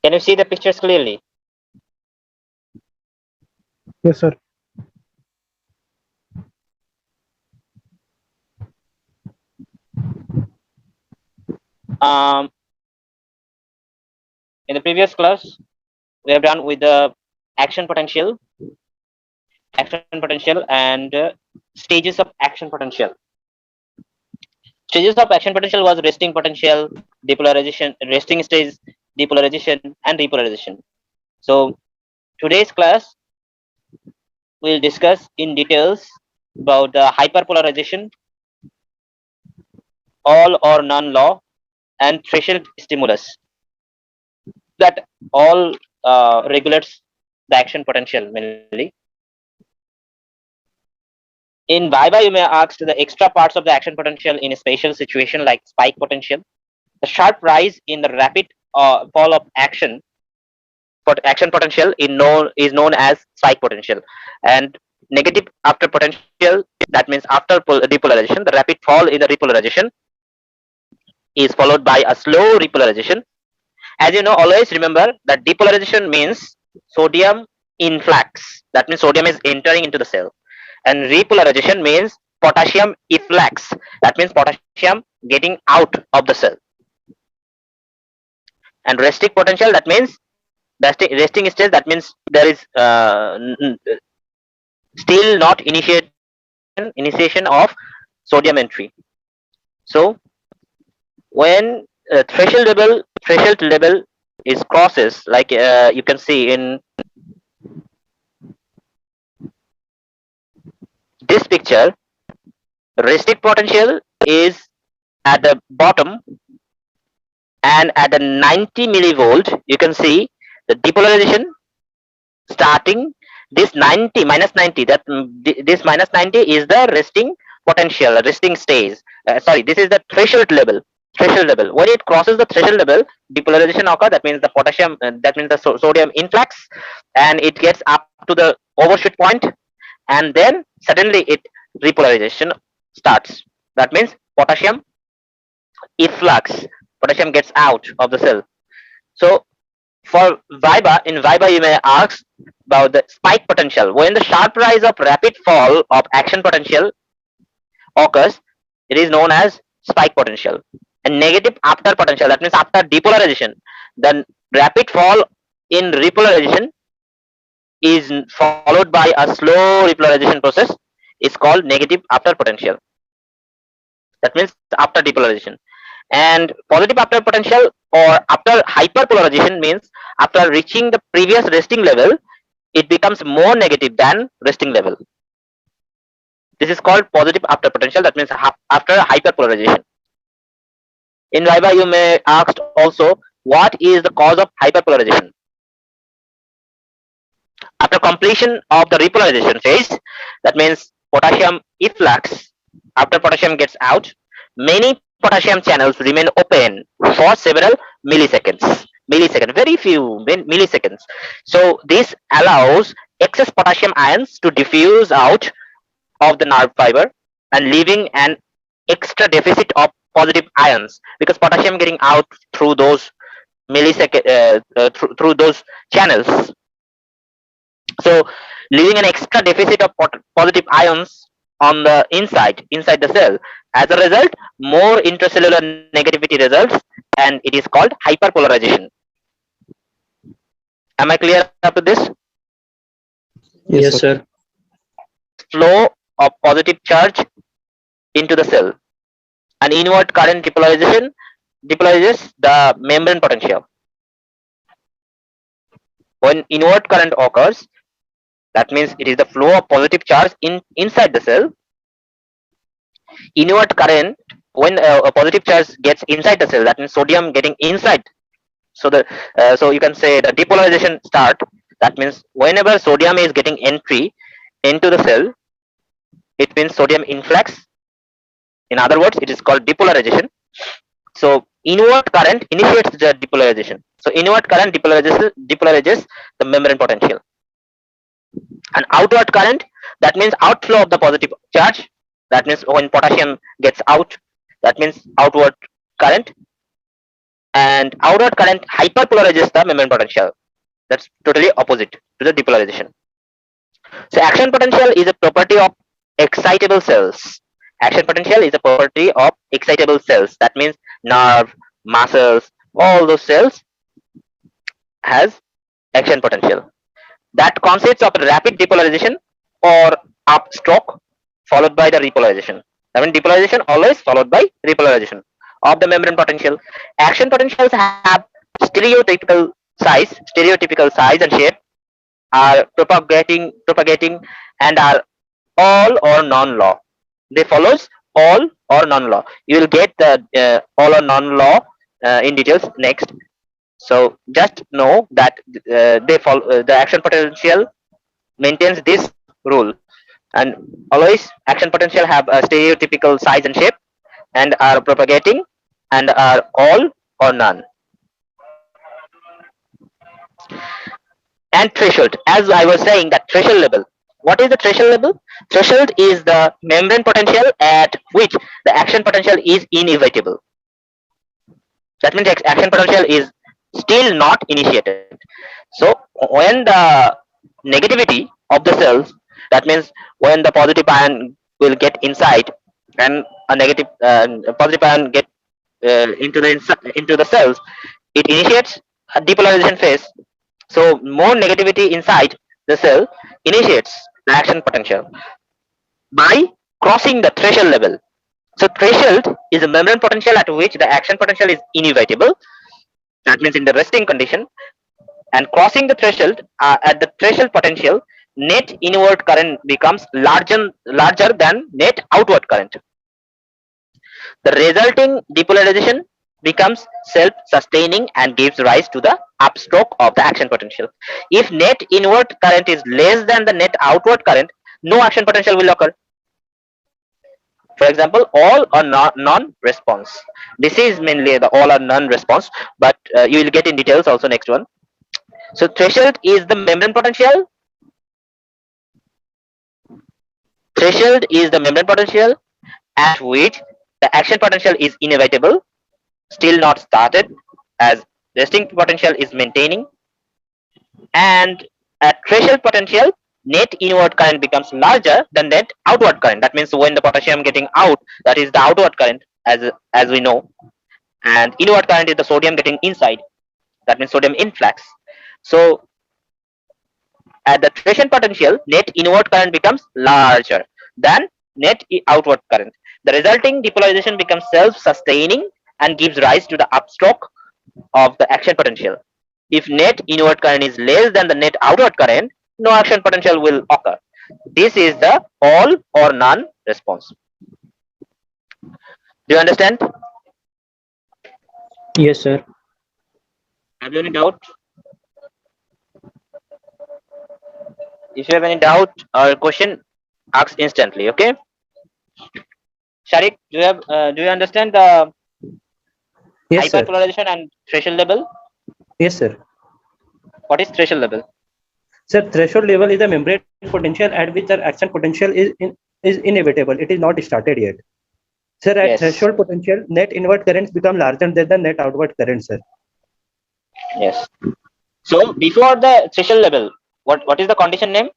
Can you see the pictures clearly? Yes, sir. Um, in the previous class, we have done with the action potential, and stages of action potential. Stages of action potential was resting potential, depolarization, resting stage, depolarization, and repolarization. So today's class will discuss in details about the hyperpolarization, all or none law, and threshold stimulus that all regulates the action potential mainly. In Viva, you may ask the extra parts of the action potential in a spatial situation like spike potential, the sharp rise in the rapid fall of action potential is known as spike potential, and negative after potential, that means after depolarization, the rapid fall in the repolarization is followed by a slow repolarization. As you know, always remember that depolarization means sodium influx, that means sodium is entering into the cell, and repolarization means potassium efflux, that means potassium getting out of the cell. And resting potential, that means resting state, that means there is still not initiation of sodium entry. So when threshold level is crosses, like you can see in this picture, resting potential is at the bottom, and at the 90 millivolt you can see the depolarization starting. This 90 minus 90, this minus 90 is the resting potential, resting stage. Sorry, this is the threshold level. When it crosses the threshold level, depolarization occur, that means the potassium, that means the sodium influx, and it gets up to the overshoot point, and then suddenly it repolarization starts. That means potassium efflux, potassium gets out of the cell. So for in Viva, you may ask about the spike potential. When the sharp rise of rapid fall of action potential occurs, it is known as spike potential. And negative after potential, that means after depolarization, then rapid fall in repolarization is followed by a slow repolarization process, is called negative after potential. That means after depolarization. And positive after potential or after hyperpolarization means after reaching the previous resting level, it becomes more negative than resting level. This is called positive after potential, that means after hyperpolarization. In Viva, you may ask also, what is the cause of hyperpolarization? After completion of the repolarization phase, that means potassium efflux, after potassium gets out, many potassium channels remain open for several very few milliseconds. So this allows excess potassium ions to diffuse out of the nerve fiber and leaving an extra deficit of positive ions, because potassium getting out through those through those channels, so leaving an extra deficit of positive ions on the inside the cell. As a result, more intracellular negativity results, and it is called hyperpolarization. Am I clear up to this? Yes, Yes, sir. sir. Flow of positive charge into the cell. An inward current depolarizes the membrane potential. When inward current occurs, that means it is the flow of positive charge inside the cell. Inward current, when a positive charge gets inside the cell, that means sodium getting inside. So so you can say the depolarization start. That means whenever sodium is getting entry into the cell, it means sodium influx. In other words, it is called depolarization. So inward current initiates the depolarization. So inward current depolarizes the membrane potential. And outward current, that means outflow of the positive charge. That means when potassium gets out, that means outward current. and outward current hyperpolarizes the membrane potential. That's totally opposite to the depolarization. So action potential is a property of excitable cells. Action potential is a property of excitable cells. That means nerve, muscles, all those cells has action potential. That consists of rapid depolarization or upstroke followed by the repolarization. I mean depolarization always followed by repolarization of the membrane potential. Action potentials have stereotypical size and shape, are propagating and are all or none law. They follows all or none law. You will get the all or none law in details next. So just know that they follow the action potential maintains this rule, and always action potential have a stereotypical size and shape and are propagating and are all or none. And threshold, as I was saying, that threshold level. What is the threshold level? Threshold is the membrane potential at which the action potential is inevitable. That means action potential is still not initiated. So when the negativity of the cells, that means when the positive ion will get inside and a negative positive ion get into the cells, it initiates a depolarization phase. So more negativity inside the cell initiates the action potential by crossing the threshold level. So threshold is a membrane potential at which the action potential is inevitable. That means in the resting condition, and crossing the threshold at the threshold potential, net inward current becomes larger than net outward current. The resulting depolarization becomes self-sustaining and gives rise to the upstroke of the action potential. If net inward current is less than the net outward current, no action potential will occur. For example, all or non-response. This is mainly the all or none response, but you will get in details also next one. So threshold is the membrane potential. Threshold is the membrane potential at which the action potential is inevitable, still not started, as resting potential is maintaining, and at threshold potential, net inward current becomes larger than net outward current. That means when the potassium getting out, that is the outward current, as we know, and inward current is the sodium getting inside. That means sodium influx. So at the threshold potential, net inward current becomes larger than net outward current. The resulting depolarization becomes self-sustaining and gives rise to the upstroke of the action potential. If net inward current is less than the net outward current, no action potential will occur. This is the all or none response. Do you understand? Yes, sir. Have you any doubt? If you have any doubt or question, ask instantly. Okay. Sharik, do you understand the Yes, sir. hyperpolarization and threshold level? Yes, sir. What is threshold level? Sir, threshold level is the membrane potential at which the action potential is inevitable. It is not started yet. Sir, at Yes. threshold potential, net inward currents become larger than the net outward current, sir. Yes. So before the threshold level, what is the condition name?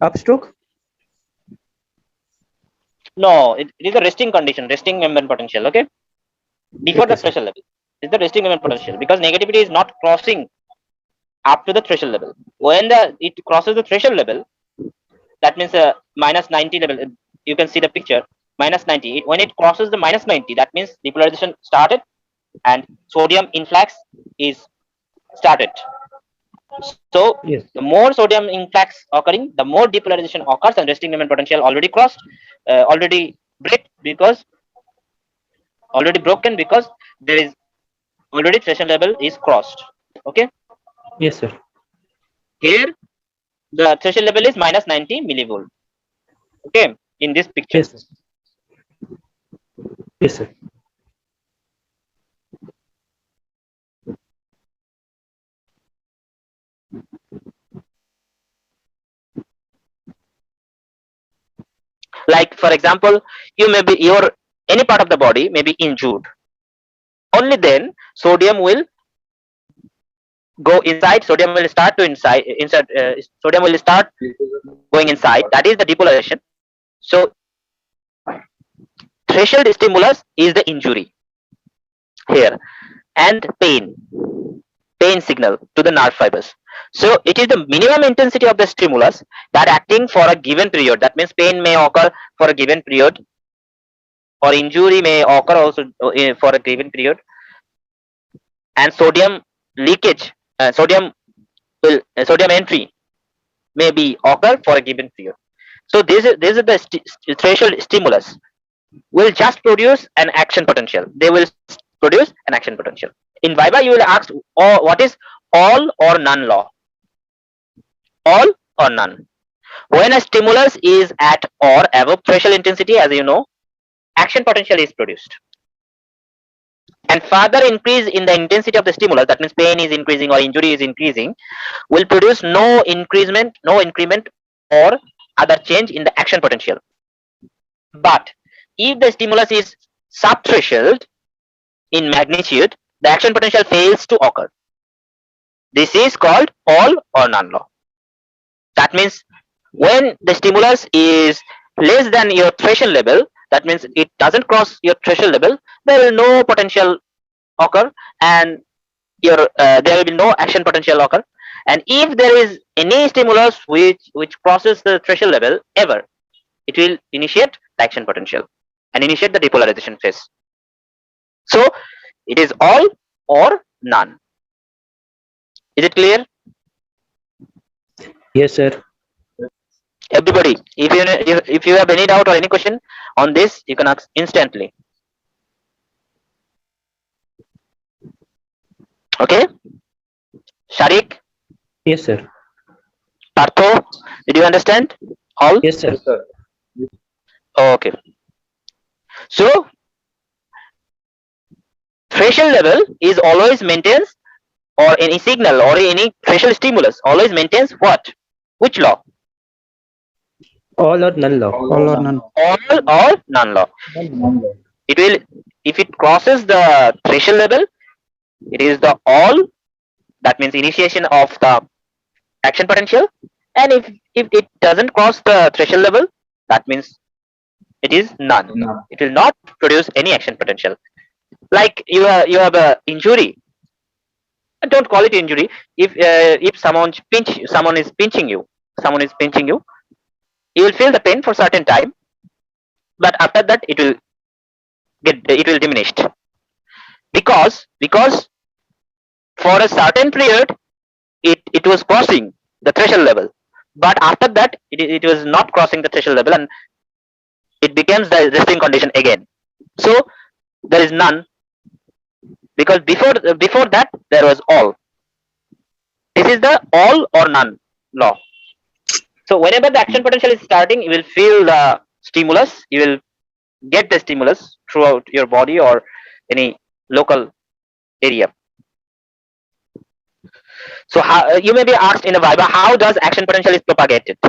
Upstroke? No, it is a resting condition, resting membrane potential. Okay. Before Okay, the sir. threshold level, is the resting membrane Okay. potential, because negativity is not crossing up to the threshold level. When it crosses the threshold level, that means minus 90 level. You can see the picture. Minus 90. When it crosses the minus 90, that means depolarization started and sodium influx is started. So Yes. the more sodium influx occurring, the more depolarization occurs, and resting membrane potential already crossed, already break because already broken because there is already threshold level is crossed. Okay. Yes, sir. Here the threshold level is minus 90 millivolt. Okay. In this picture. Yes, sir. Yes, sir. Like for example, you may be your any part of the body may be injured. only then sodium will go inside. Sodium will start to inside. Sodium will start going inside. That is the depolarization. So threshold stimulus is the injury here, and pain signal to the nerve fibers. So it is the minimum intensity of the stimulus that acting for a given period. That means pain may occur for a given period, or injury may occur also for a given period, and sodium leakage, sodium entry may be occur for a given period. So this is the threshold stimulus will just produce an action potential. They will produce an action potential. In Viva, you will ask, oh, what is all or none law? All or none. When a stimulus is at or above threshold intensity, as you know, action potential is produced. And further increase in the intensity of the stimulus, that means pain is increasing or injury is increasing, will produce no increment or other change in the action potential. But if the stimulus is subthreshold in magnitude, the action potential fails to occur. This is called all or none law. That means when the stimulus is less than your threshold level, that means it doesn't cross your threshold level, there will no potential occur, and there will be no action potential occur. And if there is any stimulus which crosses the threshold level ever, it will initiate the action potential and initiate the depolarization phase. So it is all or none. Is it clear? Yes, sir. Everybody, if you have any doubt or any question on this, you can ask instantly. Okay, Sharik, Yes, sir. Partho, did you understand all? Yes, sir. Okay. So threshold level is always maintains, or any signal or any threshold stimulus always maintains what? Which law? All or none law. All or none. All or none law. It will, if it crosses the threshold level, it is the all, that means initiation of the action potential. And if it doesn't cross the threshold level, that means it is none. It will not produce any action potential. Like you have a injury. Don't call it injury. If someone is pinching you, you will feel the pain for certain time, but after that it will diminished, because for a certain period it was crossing the threshold level, but after that it was not crossing the threshold level, and it becomes the resting condition again. So there is none, because before that there was all. This is the all or none law. So whenever the action potential is starting, you will feel the stimulus, you will get the stimulus throughout your body or any local area. So you may be asked in a Viva, how does action potential is propagated?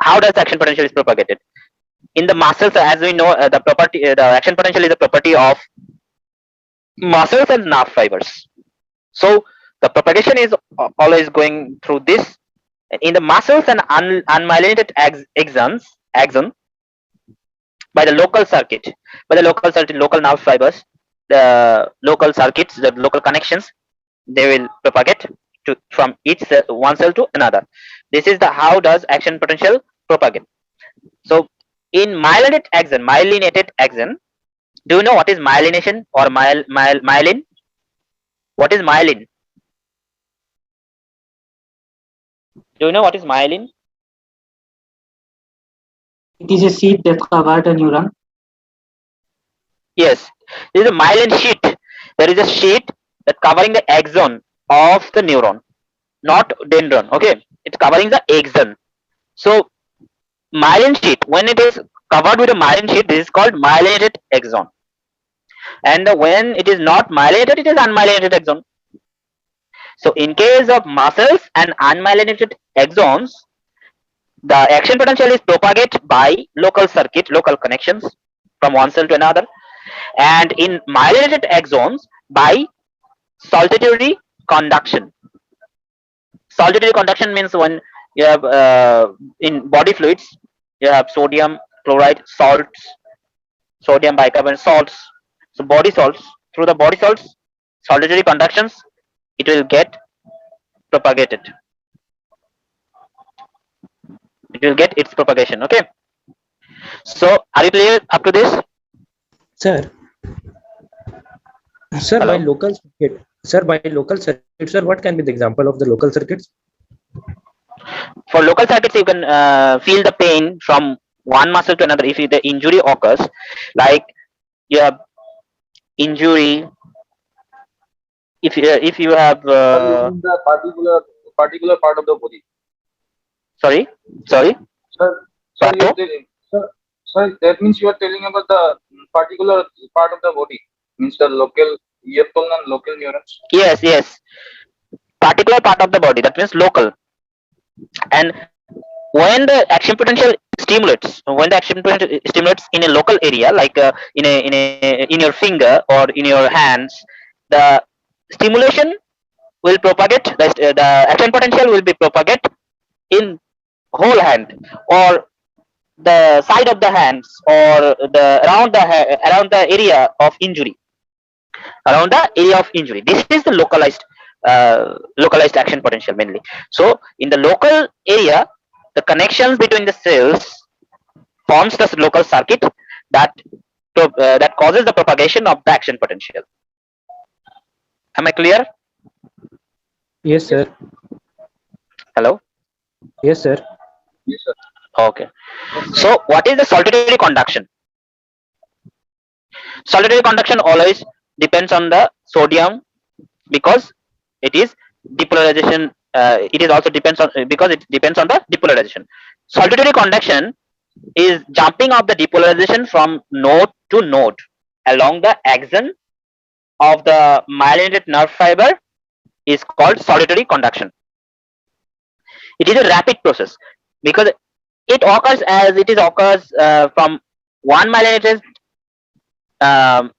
How does action potential is propagated? In the muscles, as we know, the action potential is a property of muscles and nerve fibers. So the propagation is always going through this. In the muscles and unmyelinated axon, by the local circuit, local nerve fibers, the local circuits, the local connections, they will propagate from one cell to another. This is the how does action potential propagate. So in myelinated axon, do you know what is myelination or myelin? What is myelin? Do you know what is myelin? It is a sheet that covers the neuron. Yes, there is a myelin sheet. There is a sheet that covering the axon of the neuron, not dendron. Okay, it's covering the axon. So myelin sheet, when it is covered with a myelin sheet, this is called myelinated axon. And when it is not myelinated, it is unmyelinated axon. So in case of muscles and unmyelinated axons, the action potential is propagated by local circuit, local connections from one cell to another. and in myelinated axons by saltatory conduction. Saltatory conduction means when you have in body fluids you have sodium chloride, salts, sodium bicarbonate, salts. So body salts, through the body salts, saltatory conductions, it will get propagated. It will get its propagation. Okay. So are you clear up to this? Sir, sir, by Hello. local circuit, sir, by local circuit, sir, what can be the example of the local circuits? For local circuits, you can feel the pain from one muscle to another if the injury occurs, like you have injury. If you have Or you mean the particular part of the body? sorry, sorry, Sir, plateau. sir, that means you are telling about the particular part of the body, means the local ear and local neurons. Yes, yes, particular part of the body. That means local. And when the action potential stimulates, when the action potential stimulates in a local area, like in your finger or in your hands, the stimulation will propagate. The action potential will be propagate in whole hand or the side of the hands or the around the area of injury, around the area of injury. This is the localized action potential mainly. So in the local area, the connections between the cells forms the local circuit that that causes the propagation of the action potential. Am I clear? Yes, Yes, sir. Hello. Yes, sir. yes, sir. Okay. So what is the saltatory conduction? Saltatory conduction always depends on the sodium because it is depolarization. It is also depends on because it depends on the depolarization. Saltatory conduction is jumping of the depolarization from node to node along the axon of the myelinated nerve fiber is called saltatory conduction. It is a rapid process because it occurs from one um,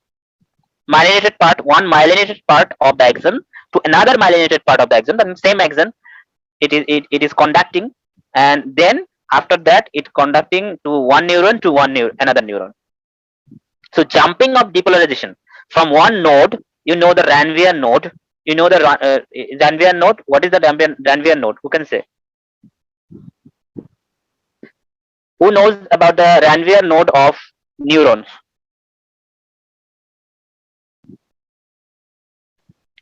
one myelinated part of the axon to another myelinated part of the axon. The same axon it is conducting, and then after that it conducting to one neuron to another neuron. So jumping of depolarization from one node, you know the Ranvier node. You know the Ranvier node. What is the Ranvier node? Who can say? Who knows about the Ranvier node of neurons?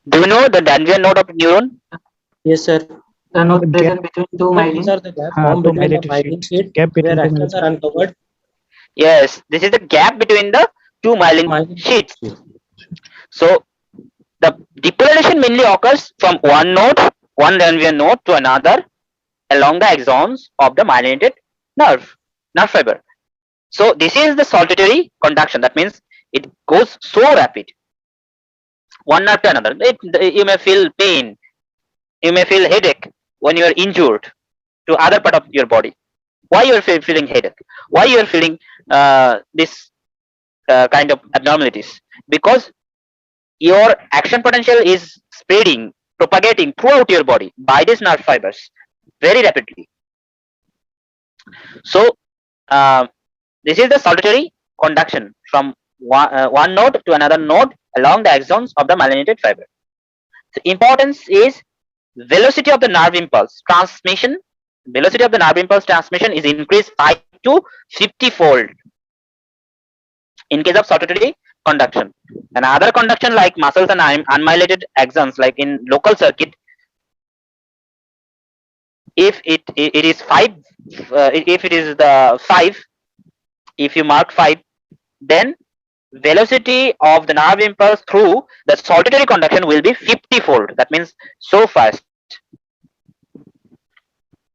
Do you know the Ranvier node of neuron? Yes, sir. The node The gap, present between two Sir, these myelin. are the gap formed two between the myelinated myelin sheets. sheets Gap where between the axons are uncovered. Yes, this is the gap between the two myelin Myelin sheets. sheets. So the depolarization mainly occurs from one node, one Ranvier node to another along the axons of the myelinated nerve fiber. So this is the saltatory conduction. That means it goes so rapid, one nerve to another. You may feel pain, you may feel headache when you are injured to other part of your body. Why you are feeling headache? Why you are feeling this kind of abnormalities? Because your action potential is spreading, propagating throughout your body by these nerve fibers very rapidly. So uh, this is the saltatory conduction from one node to another node along the axons of the myelinated fiber. The importance is velocity of the nerve impulse transmission. Velocity of the nerve impulse transmission is increased 5 to 50-fold in case of saltatory conduction. And other conduction like muscles and unmyelinated axons, like in local circuit, if it is 5, if it is the 5, if you mark 5, then velocity of the nerve impulse through the saltatory conduction will be 50-fold. That means so fast.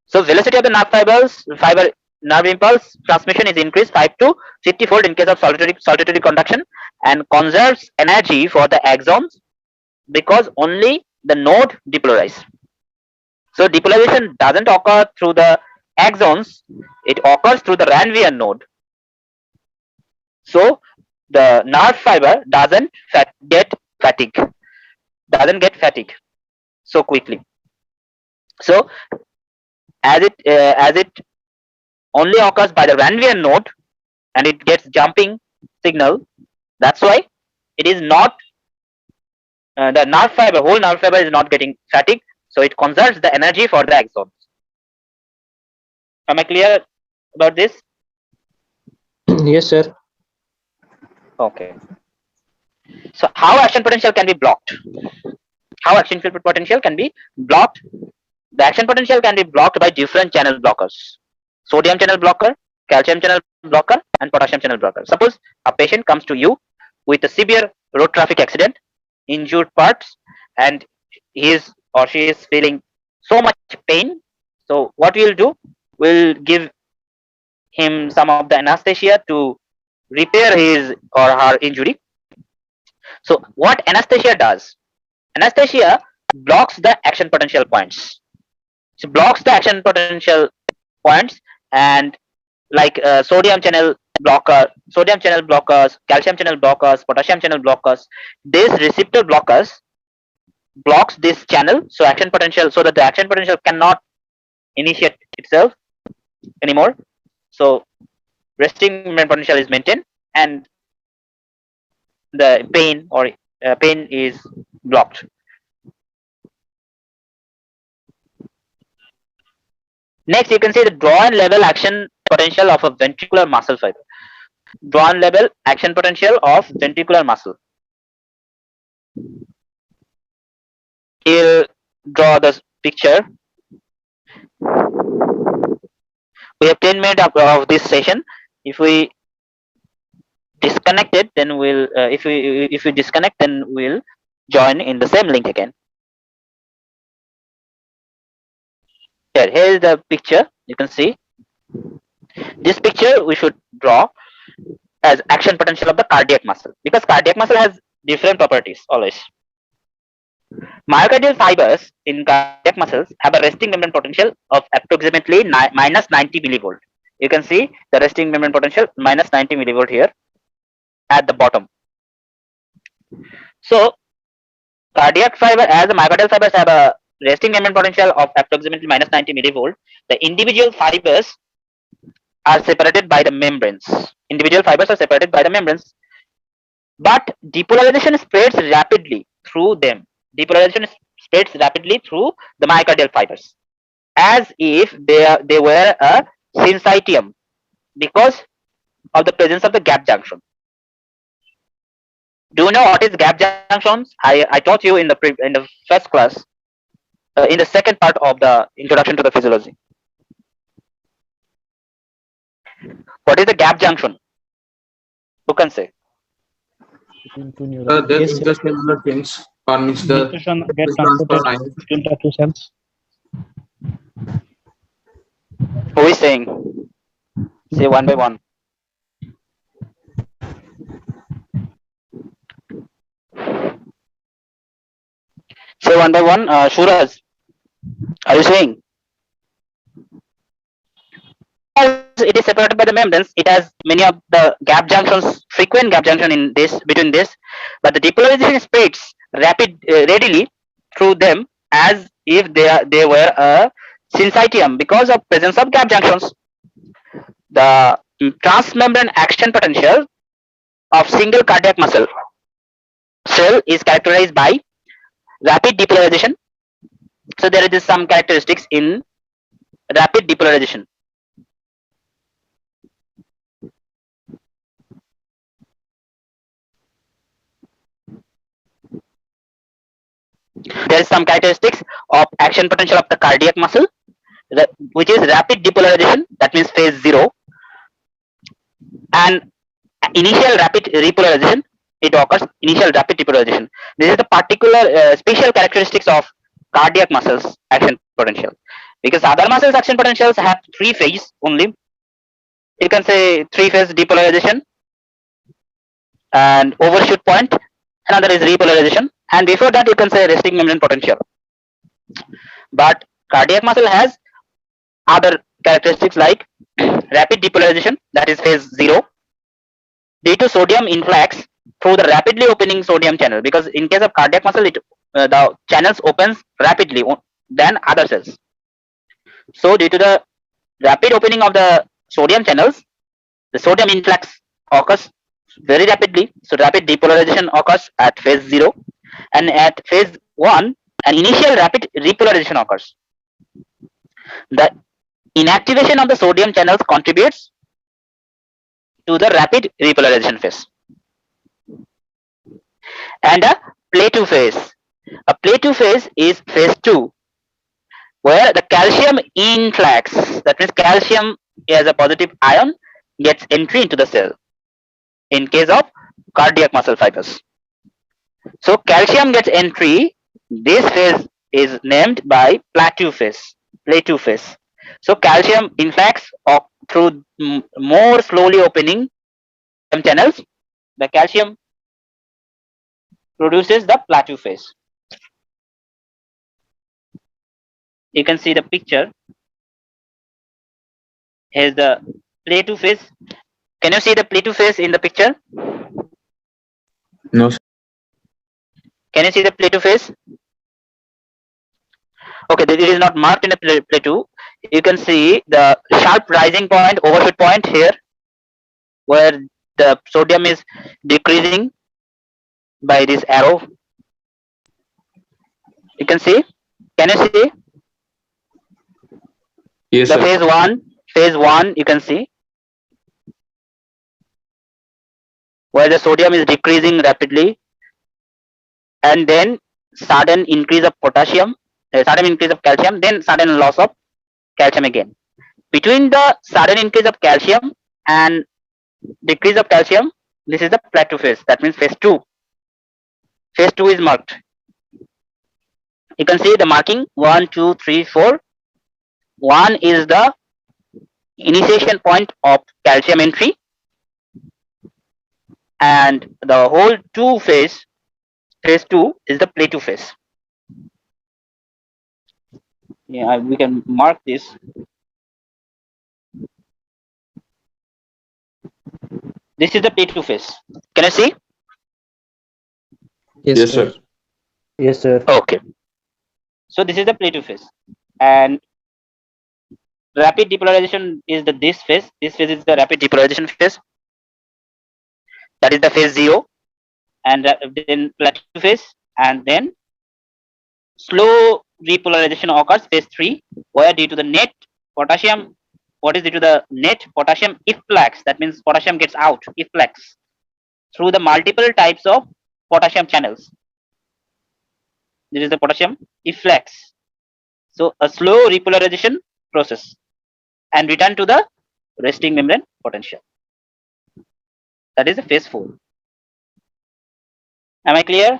So velocity of the fiber nerve impulse transmission is increased 5 to 50-fold in case of saltatory conduction, and conserves energy for the axons because only the node depolarize. So depolarization doesn't occur through the axons, it occurs through the Ranvier node. So the nerve fiber get fatigue, doesn't get fatigue so quickly. So as it only occurs by the Ranvier node and it gets jumping signal. That's why it is not the nerve fiber, whole nerve fiber is not getting fatigue, so it conserves the energy for the axons. Am I clear about this? Yes, sir. Okay. So how action potential can be blocked? How action potential can be blocked? The action potential can be blocked by different channel blockers: sodium channel blocker, calcium channel blocker, and potassium channel blocker. Suppose a patient comes to you with a severe road traffic accident, injured parts, and he is or she is feeling so much pain. So what we'll do, we'll give him some of the anesthesia to repair his or her injury. So what anesthesia does? Anesthesia blocks the action potential points. So blocks the action potential points, and like sodium channel blockers, calcium channel blockers, potassium channel blockers. This receptor blockers blocks this channel, so action potential, so that the action potential cannot initiate itself anymore. So resting membrane potential is maintained, and the pain or pain is blocked. Next, you can see the draw and level action potential of a ventricular muscle fiber. Draw and level action potential of ventricular muscle. We'll draw the picture. We have 10 minutes of this session. If we disconnect it, then we'll if we disconnect, then we'll join in the same link again. Here is the picture. You can see this picture we should draw as action potential of the cardiac muscle, because cardiac muscle has different properties always. Myocardial fibers in cardiac muscles have a resting membrane potential of approximately minus 90 millivolt. You can see the resting membrane potential minus 90 millivolt here at the bottom. So cardiac fiber, as the myocardial fibers have a resting membrane potential of approximately minus 90 millivolt, the individual fibers are separated by the membranes. Individual fibers are separated by the membranes, but depolarization spreads rapidly through them. Depolarization spreads rapidly through the myocardial fibers, as if they were a syncytium, because of the presence of the gap junction. Do you know what is gap junctions? I taught you in the first class, in the second part of the introduction to the physiology. What is the gap junction? Who can say? There is the cellular things for which the Nutrition get transfer transported line. between the two cells. Who is saying? Say one by one. Say one by one. Shuraj, are you saying? As it is separated by the membranes, it has many of the gap junctions, frequent gap junction in this between this, but the depolarization spreads readily through them, as if they were a syncytium, because of presence of gap junctions. The transmembrane action potential of single cardiac muscle cell is characterized by rapid depolarization. So there is some characteristics in rapid depolarization. There is some characteristics of action potential of the cardiac muscle, which is rapid depolarization, that means phase 0, and initial rapid repolarization. It occurs initial rapid depolarization. This is the particular special characteristics of cardiac muscles action potential, because other muscles action potentials have 3 phase only. You can say 3 phase depolarization and overshoot point, another is repolarization, and before that you can say resting membrane potential. But cardiac muscle has other characteristics like rapid depolarization, that is phase 0, due to sodium influx through the rapidly opening sodium channel, because in case of cardiac muscle the channels opens rapidly than other cells. So due to the rapid opening of the sodium channels, the sodium influx occurs very rapidly. So rapid depolarization occurs at phase 0, and at phase 1 an initial rapid repolarization occurs. The inactivation of the sodium channels contributes to the rapid repolarization phase. And a Plateau phase. A Plateau phase is phase 2, where the calcium influx, that means calcium as a positive ion, gets entry into the cell in case of cardiac muscle fibers. So calcium gets entry. This phase is named by Plateau phase. Plateau phase. So calcium influx through more slowly opening channels, the calcium produces the Plateau phase. You can see the picture. Here's the Plateau phase. Can you see the Plateau phase in the picture? No, sir. Can you see the Plateau phase? Okay, it is not marked in a plateau. You can see the sharp rising point, overshoot point here, where the sodium is decreasing by this arrow. You can see. Can you see Yes, the sir. phase one? Phase 1, you can see where the sodium is decreasing rapidly, and then sudden increase of potassium, sudden increase of calcium, then sudden loss of calcium again. Between the sudden increase of calcium and decrease of calcium, this is the plateau phase. That means phase 2. Phase 2 is marked. You can see the marking 1, 2, 3, 4. 1 is the initiation point of calcium entry, and the whole 2 phase, phase 2 is the plateau phase. Yeah, we can mark this. This is the plateau phase. Can you see? Yes, sir. Yes, sir. Okay. So this is the plateau phase, and rapid depolarization is this phase. This phase is the rapid depolarization phase. That is the phase 0, and then plateau phase, and then slow repolarization occurs phase 3, where due to the net potassium, what is due to the net potassium efflux, that means potassium gets out, efflux, through the multiple types of potassium channels. This is the potassium efflux. So a slow repolarization process, and return to the resting membrane potential. That is the phase 4. Am I clear?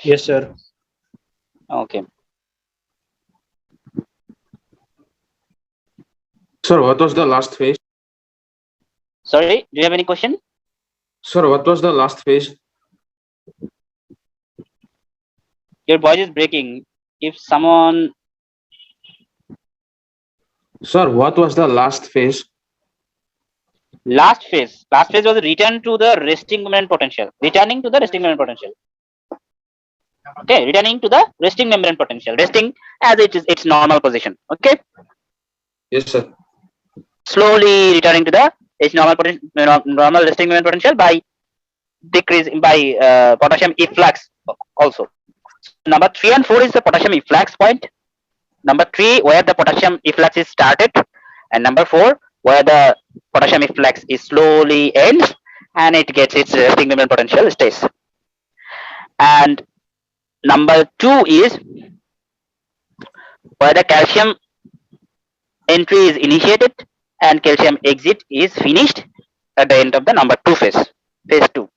Yes, sir. Okay. Sir, what was the last phase? Sorry, do you have any question? Sir, what was the last phase? Your voice is breaking. If someone, Sir, what was the last phase? last phase was return to the resting membrane potential. Returning to the resting membrane potential. Okay, returning to the resting membrane potential. Resting as it is its normal position. Okay. Yes, sir. Slowly returning to the its normal resting membrane potential by decreasing by potassium efflux also. Number 3 and 4 is the potassium efflux point. Number 3 where the potassium efflux is started, and number 4 where the potassium efflux is slowly ends and it gets its resting membrane potential stays. And number 2 is where the calcium entry is initiated and calcium exit is finished at the end of the number 2 phase, phase 2.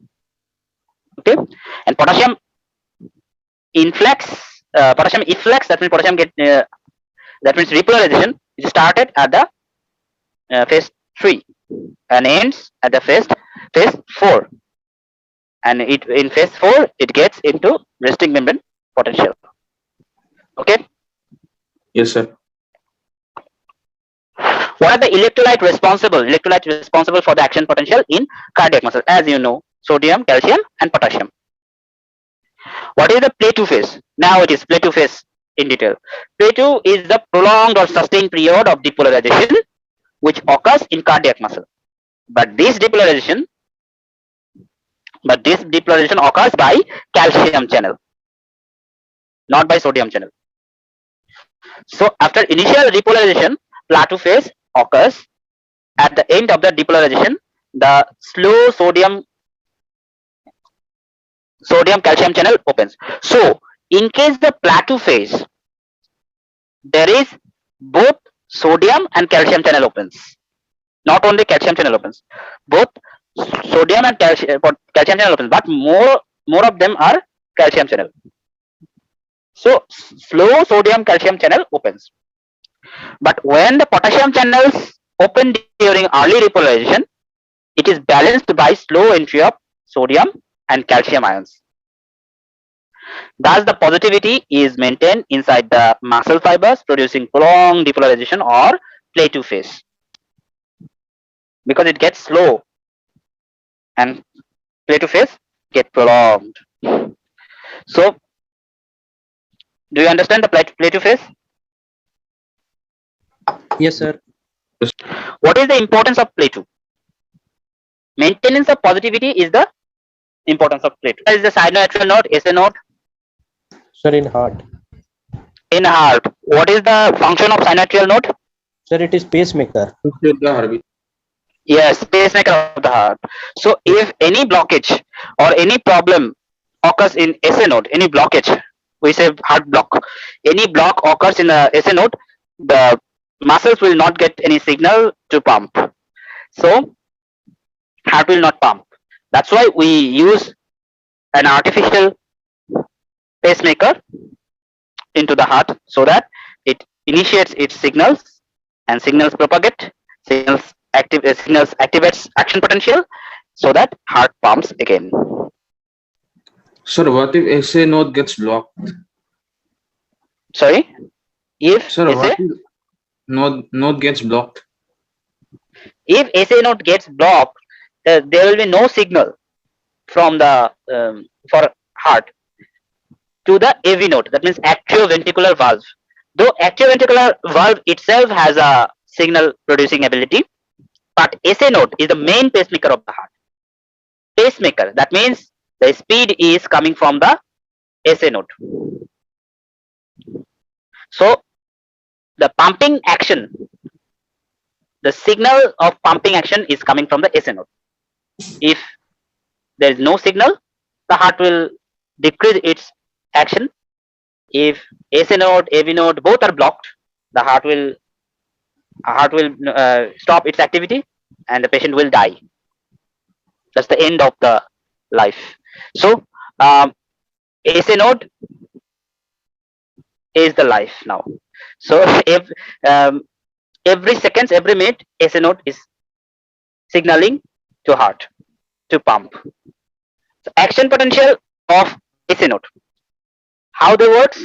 Okay, and potassium influx, potassium efflux, that means potassium get that means repolarization is started at the phase 3 and ends at the phase 4, and it in phase 4 it gets into resting membrane potential. Okay. Yes, sir. What are the electrolyte responsible for the action potential in cardiac muscle? As you know, sodium, calcium, and potassium. What is the Plateau phase? Now it is Plateau phase in detail. Plateau is the prolonged or sustained period of depolarization which occurs in cardiac muscle. But this depolarization occurs by calcium channel, not by sodium channel. So after initial depolarization, Plateau phase occurs. At the end of the depolarization, the slow sodium calcium channel opens. So in case the Plateau phase, there is both sodium and calcium channel opens. Not only calcium channel opens, both sodium and calcium channel opens, but more of them are calcium channel. So slow sodium calcium channel opens. But when the potassium channels open during early depolarization, it is balanced by slow entry of sodium and calcium ions. Thus, the positivity is maintained inside the muscle fibers, producing prolonged depolarization or Plateau phase. Because it gets slow and Plateau phase get prolonged. So, do you understand the Plateau phase? Yes, sir. What is the importance of Plateau? Maintenance of positivity is the importance of Plateau. That is the sinoatrial node, SA node. Sir, in heart. In heart, what is the function of sinoatrial node? Sir, it is pacemaker. Yes, pacemaker of the heart. So if any blockage or any problem occurs in SA node, any blockage, we say heart block, any block occurs in the SA node, the muscles will not get any signal to pump. So heart will not pump. That's why we use an artificial pacemaker into the heart so that it initiates its signals and signals propagate, signals activates action potential so that heart pumps again. Sir, what if SA node gets blocked? Sorry? If Sir, SA, what if node gets blocked? if SA node gets blocked, there will be no signal from the for heart to the AV node. That means atrioventricular valve. Though atrioventricular valve itself has a signal producing ability, but SA node is the main pacemaker of the heart. Pacemaker, that means the speed is coming from the SA node. So the pumping action, the signal of pumping action is coming from the SA node. If there is no signal, the heart will decrease its action. If SA node, AV node both are blocked, the heart will stop its activity and the patient will die. That's the end of the life. So SA node is the life now. So if every seconds, every minute, SA node is signaling to heart to pump. So action potential of SA node. How they works?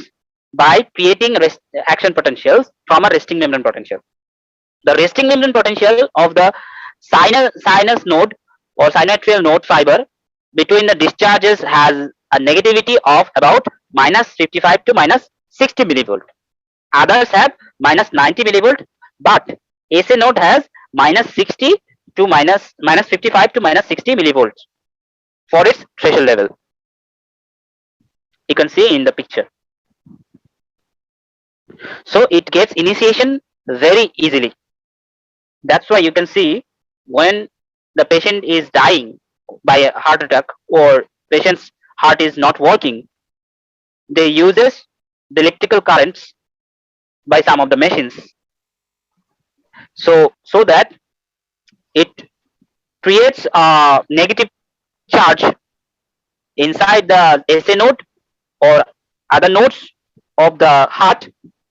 By creating action potentials from a resting membrane potential. The resting membrane potential of the sinus node or sinoatrial node fiber between the discharges has a negativity of about minus 55 to minus 60 millivolt. Others have minus 90 millivolt, but SA node has minus 60 to minus 55 to minus 60 millivolts for its threshold level. You can see in the picture. So it gets initiation very easily. That's why you can see when the patient is dying by a heart attack or patient's heart is not working, they uses the electrical currents by some of the machines. So that it creates a negative charge inside the SA node or other nodes of the heart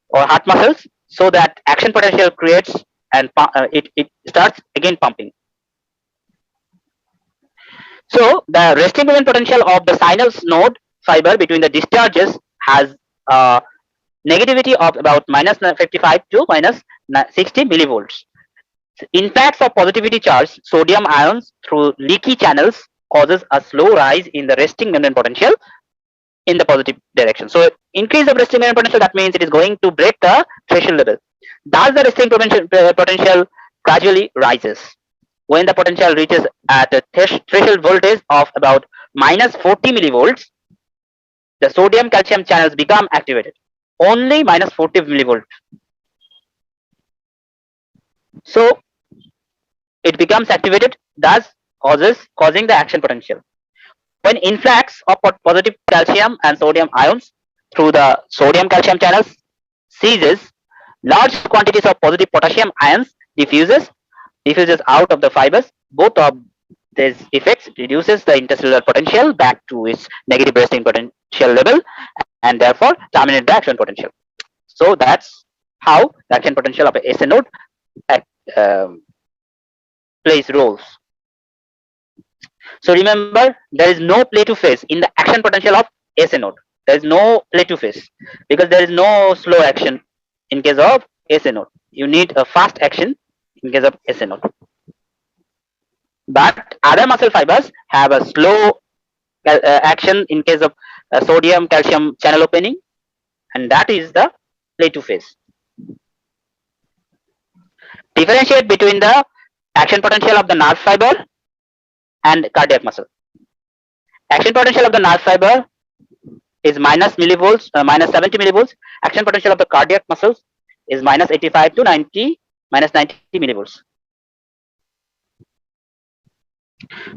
or heart muscles, so that action potential creates and it starts again pumping. So the resting membrane potential of the sinus node fiber between the discharges has a negativity of about minus 55 to minus 60 millivolts. Influx of positivity charged sodium ions through leaky channels causes a slow rise in the resting membrane potential in the positive direction. So increase of resting membrane potential, that means it is going to break the threshold level. Thus the resting potential gradually rises. When the potential reaches at a threshold voltage of about minus 40 millivolts, the sodium calcium channels become activated. Only minus 40 millivolts. So it becomes activated, thus causing the action potential. When influx of positive calcium and sodium ions through the sodium calcium channels ceases, large quantities of positive potassium ions diffuses out of the fibers. Both of these effects reduces the intercellular potential back to its negative resting potential level and therefore terminate the action potential. So that's how the action potential of a SA node um, plays roles. So remember, there is no Plateau phase in the action potential of SA node. There is no Plateau phase because there is no slow action in case of SA node. You need a fast action in case of SA node. But other muscle fibers have a slow action in case of sodium calcium channel opening, and that is the Plateau phase. Differentiate between the action potential of the nerve fiber and cardiac muscle. Action potential of the nerve fiber is minus millivolts, minus 70 millivolts. Action potential of the cardiac muscles is minus 85 to 90, minus 90 millivolts.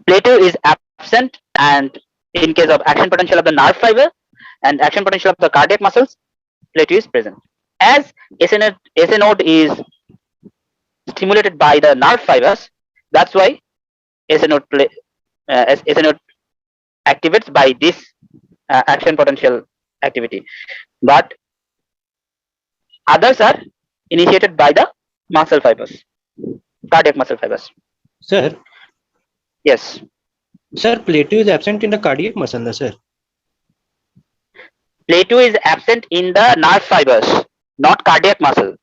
Plateau is absent, and in case of action potential of the nerve fiber and action potential of the cardiac muscles, Plateau is present. As SA node is stimulated by the nerve fibers, that's why SA node activates by this action potential activity, but others are initiated by the muscle fibers, cardiac muscle fibers. Sir, Yes. sir, Plateau is absent in the cardiac muscle, no, sir. Plateau is absent in the nerve fibers, not cardiac muscle.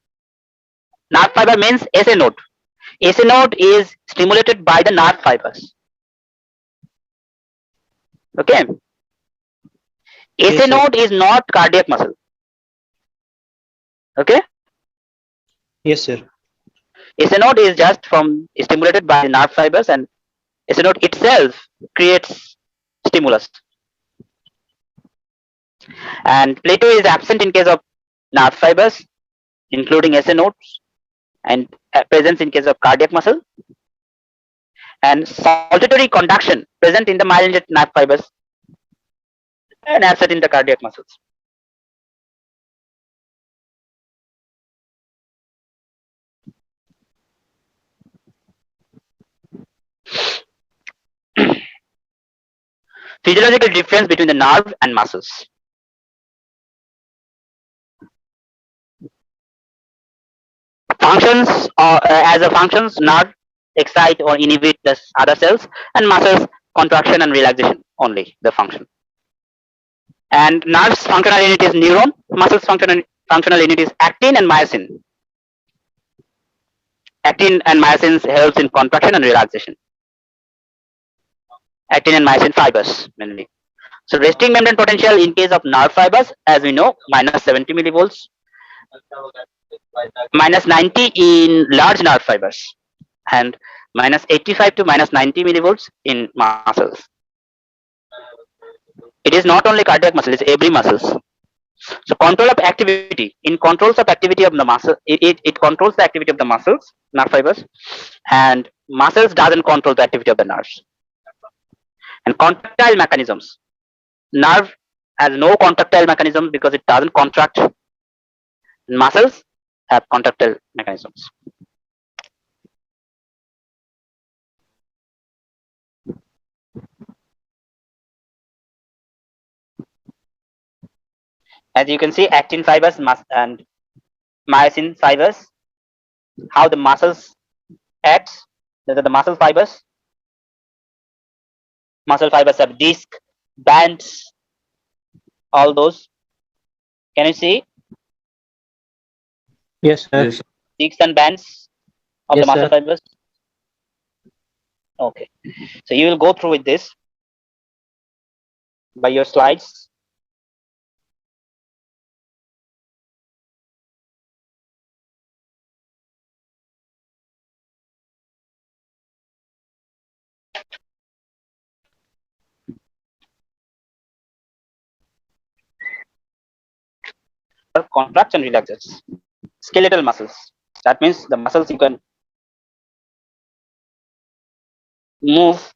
Nerve fiber means SA node. SA node is stimulated by the nerve fibers. Okay. Yes, SA sir. node is not cardiac muscle. Okay. Yes, sir. SA node is just from stimulated by nerve fibers, and SA node itself creates stimulus. And Plateau is absent in case of nerve fibers, including SA nodes, and presence in case of cardiac muscle, and saltatory conduction present in the myelinated nerve fibers and absent in the cardiac muscles. Physiological difference between the nerve and muscles. Functions as a functions, nerve excite or inhibit the other cells, and muscles contraction and relaxation only the function. And nerves functional unit is neuron, muscles functional unit is actin and myosin. Actin and myosin helps in contraction and relaxation. Actin and myosin fibers mainly. So resting membrane potential in case of nerve fibers, as we know, minus 70 millivolts, minus 90 in large nerve fibers, and minus 85 to minus 90 millivolts in muscles. It is not only cardiac muscle, it's every muscles. So control of activity, in controls of activity of the muscle, it controls the activity of the muscles, nerve fibers, and muscles doesn't control the activity of the nerves. And contractile mechanisms, nerve has no contractile mechanism because it doesn't contract. Muscles have contractile mechanisms. As you can see, actin fibers and myosin fibers, how the muscles acts. These are the muscle fibers. Muscle fibers have disc, bands, all those. Can you see Yes, sir. Yes. discs and bands? of Yes, the muscle sir. fibers? Okay, so you will go through with this by your slides. Contracts and relaxes. Skeletal muscles. That means the muscles you can move,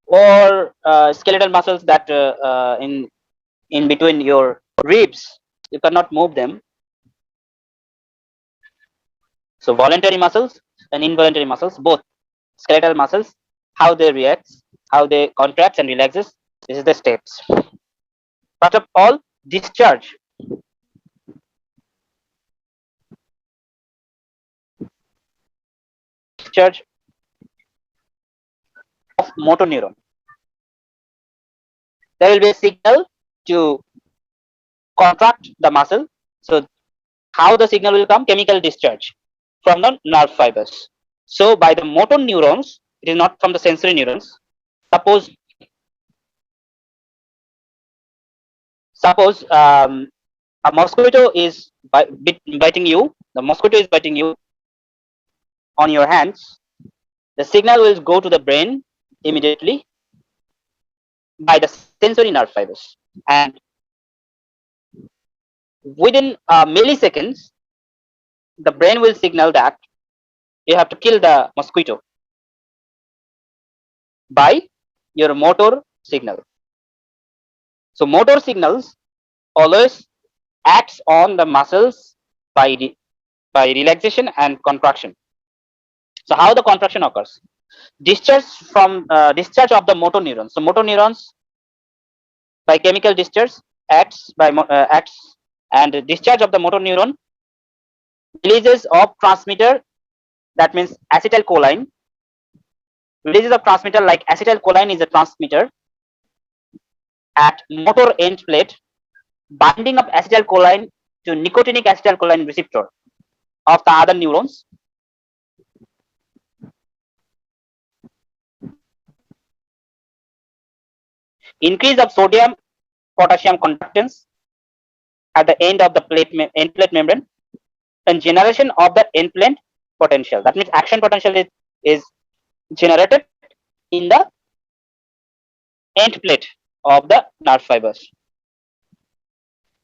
or skeletal muscles that in between your ribs you cannot move them. So voluntary muscles and involuntary muscles, both skeletal muscles, how they react, how they contract and relaxes. This is the steps. First of all, discharge. Discharge of motor neuron. There will be a signal to contract the muscle. So how the signal will come? Chemical discharge from the nerve fibers. So by the motor neurons, it is not from the sensory neurons. Suppose a mosquito is biting you. The mosquito is biting you on your hands. The signal will go to the brain immediately by the sensory nerve fibers, and within milliseconds, the brain will signal that you have to kill the mosquito by your motor signal. So motor signals always acts on the muscles by by relaxation and contraction. So how the contraction occurs? Discharge of the motor neurons. So motor neurons by chemical discharge acts, and discharge of the motor neuron releases of transmitter, that means acetylcholine. Releases of transmitter like acetylcholine is a transmitter at motor end plate, binding of acetylcholine to nicotinic acetylcholine receptor of the other neurons. Increase of sodium potassium conductance at the end of the end plate membrane, and generation of the end plate potential. That means action potential is generated in the end plate of the nerve fibers.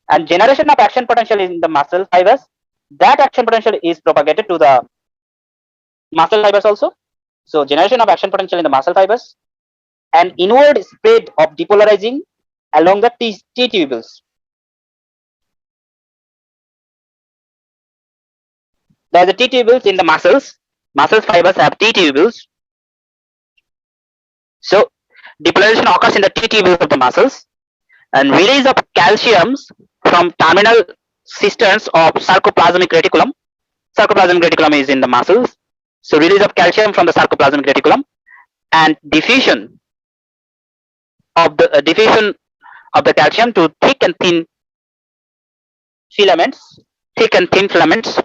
And generation of action potential in the muscle fibers, that action potential is propagated to the muscle fibers also. So generation of action potential in the muscle fibers, and inward spread of depolarizing along the T tubules. There are the T tubules in the muscles. Muscle fibers have T tubules. So depolarization occurs in the T tubules of the muscles, and release of calciums from terminal cisterns of sarcoplasmic reticulum. Sarcoplasmic reticulum is in the muscles. So release of calcium from the sarcoplasmic reticulum, and diffusion of the calcium to thick and thin filaments. Thick and thin filaments.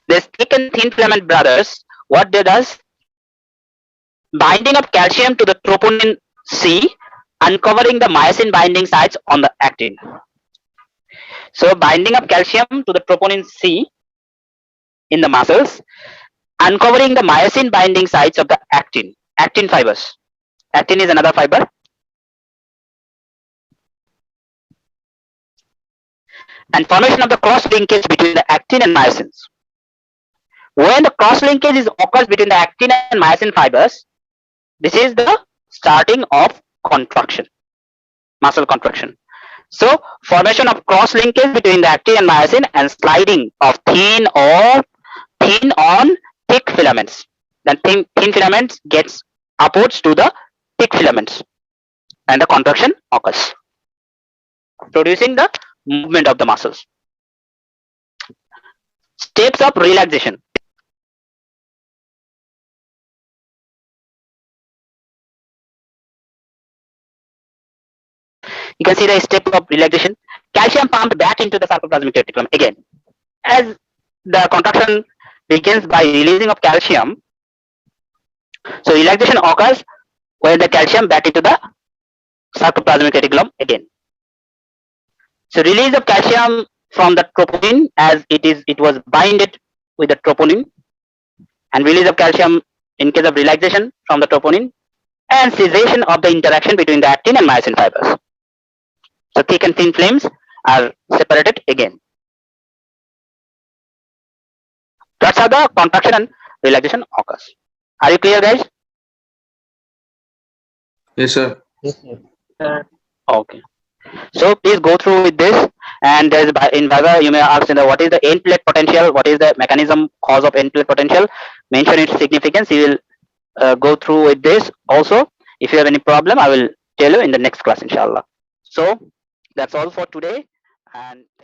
This thick and thin filament brothers, what they does? Binding of calcium to the troponin C, uncovering the myosin binding sites on the actin. So binding of calcium to the troponin C in the muscles, uncovering the myosin binding sites of the actin fibers. Actin is another fiber. And formation of the cross linkage between the actin and myosins. When the cross linkage occurs between the actin and myosin fibers, this is the starting of contraction, muscle contraction. So formation of cross linkage between the actin and myosin, and sliding of thin on thick filaments. Then thin filaments gets upwards to the thick filaments, and the contraction occurs, producing the movement of the muscles. Steps of relaxation. You can see the step of relaxation. calcium pumped back into the sarcoplasmic reticulum again. As the contraction begins by releasing of calcium, so relaxation occurs when the calcium back into the sarcoplasmic reticulum again. So release of calcium from the troponin, as it was binded with the troponin, and release of calcium in case of relaxation from the troponin, and cessation of the interaction between the actin and myosin fibers. So thick and thin films are separated again. That's how the contraction and relaxation occurs. Are you clear, guys? Yes, sir. Yes, sir. Okay. So please go through with this, and there's in Viva you may ask, what is the end plate potential, what is the mechanism cause of end plate potential, mention its significance. You will go through with this also. If you have any problem, I will tell you in the next class, inshallah. So that's all for today, and thank you.